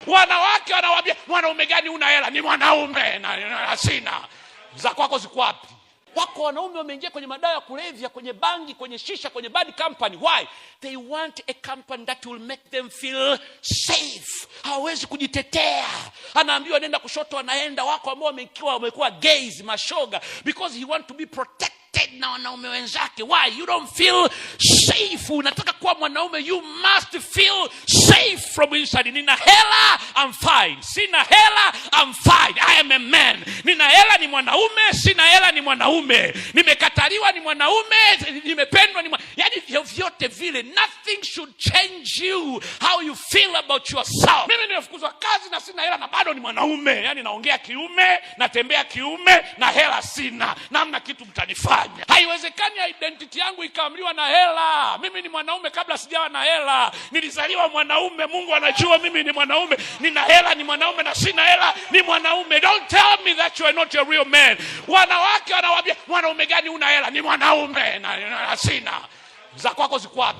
Wanawake wanawaambia mwanaume gani una hela? Ni mwanaume na sina. Za kwako ziko wapi? Wako wanaume wameingia kwenye madawa ya kulevya, kwenye bangi, kwenye shisha, kwenye bad company. Why? They want a company that will make them feel safe. Hawezi kujitetea. Anaambiwa nenda kushoto, anaenda. Wako ambao wamekuwa gays, mashoga, because he want to be protected na wanaume wenzake. Why? You don't feel safe. Unataka kuwa mwanaume, you must feel safe from inside. Nina hela, I'm fine. Sina hela, I'm fine. I am a man. Nina hela, ni mwanaume. Sina hela, ni mwanaume. Nimekataliwa, ni mwanaume. Nimependwa, ni mwanaume. Yani vyote vile, nothing should change you how you feel about yourself. Mimi nimefukuzwa kazi na sina hela na bado ni mwanaume. Yani naongea kiume, natembea kiume, na hela sina. Namna kitu mtanifanya. Haiwezekani identity yangu ikaamliwa na hela. Mimi ni mwanaume kabla sijawa na hela. Nilizaliwa mwanaume, Mungu anajua mimi ni mwanaume. Nina hela, ni mwanaume, na sina hela, ni mwanaume. Don't tell me that you are not a real man. Wanawake wanawaambia mwanaume gani una hela? Ni mwanaume na sina. Za kwako ziko wapi?